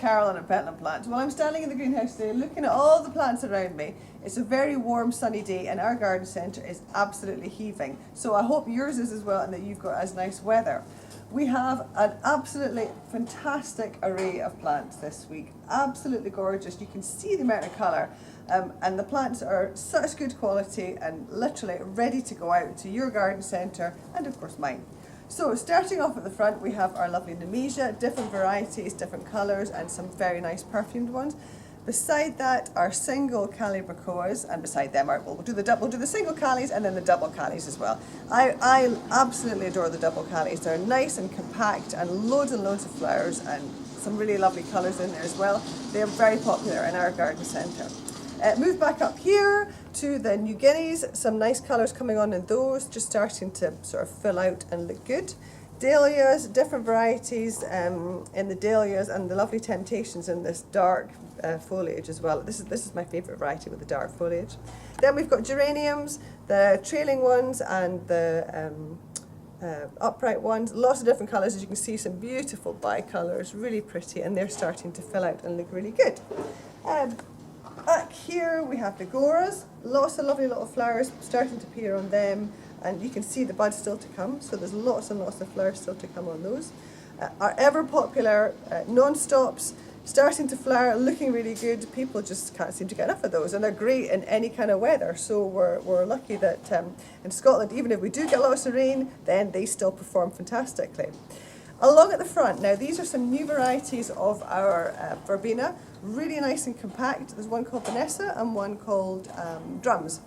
Carolyn at Pentland Plants. Well, I'm standing in the greenhouse today looking at all the plants around me. It's a very warm, sunny day and our garden centre is absolutely heaving. So I hope yours is as well and that you've got as nice weather. We have an absolutely fantastic array of plants this week. Absolutely gorgeous. You can see the amount of colour. And the plants are such good quality and literally ready to go out to your garden centre and of course mine. So starting off at the front we have our lovely Indonesia, different varieties, different colours and some very nice perfumed ones. Beside that are single calibrachoas, and beside them we'll do the single callies and then the double callies as well. I absolutely adore the double callies. They're nice and compact and loads of flowers and some really lovely colours in there as well. They're very popular in our garden centre. Move back up here to the New Guineas, some nice colours coming on in those, just starting to sort of fill out and look good. Dahlias, different varieties in the dahlias and the lovely temptations in this dark foliage as well. This is my favourite variety with the dark foliage. Then we've got geraniums, the trailing ones and the upright ones, lots of different colours. As you can see, some beautiful bicolours, really pretty, and they're starting to fill out and look really good. Back here we have the goras, lots of lovely little flowers starting to appear on them, and you can see the buds still to come, so there's lots and lots of flowers still to come on those. Our ever popular non-stops starting to flower, looking really good. People just can't seem to get enough of those, and they're great in any kind of weather, so we're lucky that in Scotland, even if we do get lots of rain, then they still perform fantastically. Along at the front, now these are some new varieties of our verbena, really nice and compact. There's one called Vanessa and one called Drums.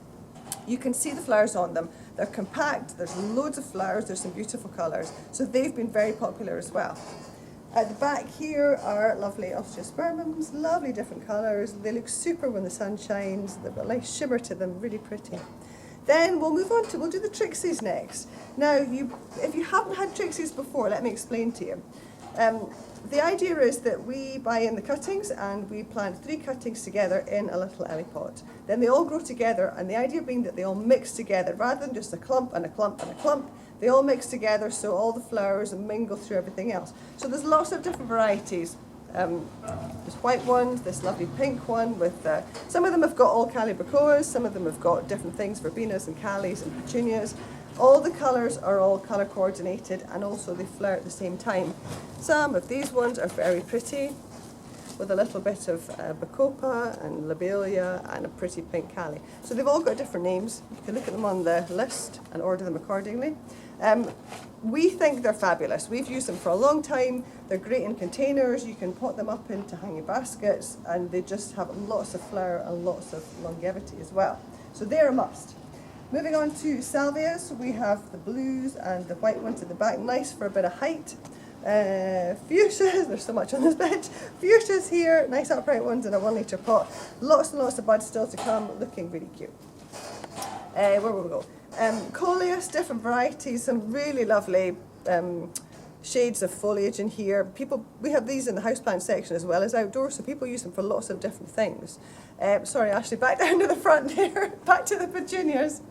You can see the flowers on them. They're compact, there's loads of flowers, there's some beautiful colours, so they've been very popular as well. At the back here are lovely Ostrich Spermums, lovely different colours. They look super when the sun shines, they've got a nice shimmer to them, really pretty. Then we'll do the Trixis next. Now, if you haven't had Trixis before, let me explain to you. The idea is that we buy in the cuttings and we plant 3 cuttings together in a little ellie pot. Then they all grow together, and the idea being that they all mix together rather than just a clump and a clump and a clump. They all mix together so all the flowers mingle through everything else. So there's lots of different varieties. There's white ones, this lovely pink one with, some of them have got all calibrachoas, some of them have got different things, verbenas and callies and petunias. All the colours are all colour coordinated and also they flower at the same time. Some of these ones are very pretty with a little bit of bacopa and lobelia and a pretty pink callie. So they've all got different names. You can look at them on the list and order them accordingly. We think they're fabulous. We've used them for a long time. They're great in containers. You can pot them up into hanging baskets and they just have lots of flower and lots of longevity as well. So they're a must. Moving on to Salvias, we have the blues and the white ones at the back, nice for a bit of height. Fuchsias, there's so much on this bench. Fuchsias here, nice upright ones in a 1 litre pot. Lots and lots of buds still to come, looking really cute. Where will we go? Coleus, different varieties, some really lovely shades of foliage in here. We have these in the houseplant section as well as outdoors, so people use them for lots of different things. Sorry, Ashley, back down to the front here, back to the petunias.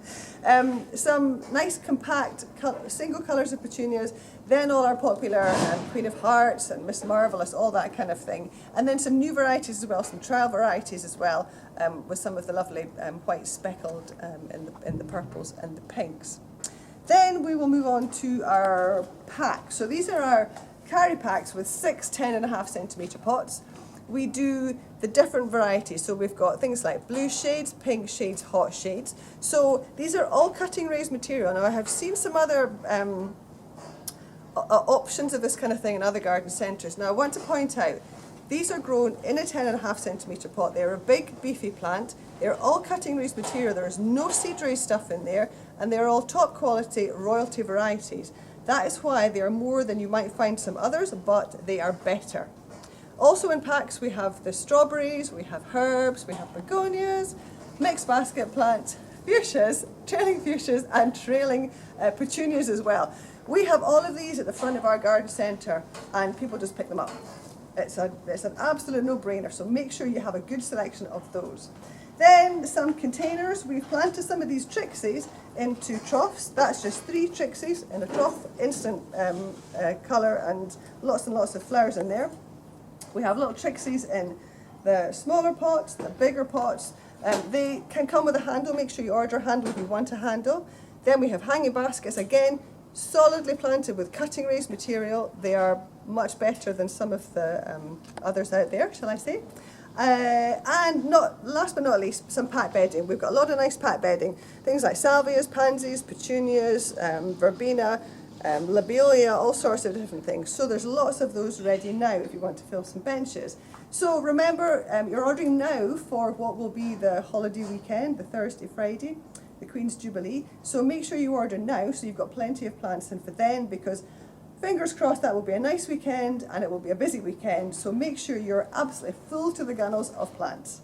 Some nice compact single colours of petunias, then all our popular Queen of Hearts and Miss Marvellous, all that kind of thing. And then some new varieties as well, some trial varieties as well, with some of the lovely white speckled in the purples and the pinks. Then we will move on to our packs. So these are our carry packs with 6 10.5 centimetre pots. We do the different varieties. So we've got things like blue shades, pink shades, hot shades. So these are all cutting raised material. Now I have seen some other options of this kind of thing in other garden centres. Now I want to point out, these are grown in a 10.5 centimetre pot. They're a big beefy plant. They're all cutting raised material. There is no seed raised stuff in there, and they're all top quality royalty varieties. That is why they are more than you might find some others, but they are better. Also in packs we have the strawberries, we have herbs, we have begonias, mixed basket plants, fuchsias, trailing fuchsias and trailing petunias as well. We have all of these at the front of our garden centre and people just pick them up. It's an absolute no-brainer, so make sure you have a good selection of those. Then some containers. We've planted some of these Trixis into troughs. That's just 3 Trixis in a trough, instant colour and lots of flowers in there. We have little Trixis in the smaller pots, the bigger pots. They can come with a handle. Make sure you order a handle if you want a handle. Then we have hanging baskets, again, solidly planted with cutting raised material. They are much better than some of the others out there, shall I say. And last but not least, some pat bedding. We've got a lot of nice pat bedding. Things like salvias, pansies, petunias, verbena, lobelia, all sorts of different things. So there's lots of those ready now if you want to fill some benches. So remember, you're ordering now for what will be the holiday weekend, the Thursday, Friday, the Queen's Jubilee. So make sure you order now so you've got plenty of plants in for then, because fingers crossed that will be a nice weekend and it will be a busy weekend. So make sure you're absolutely full to the gunnels of plants.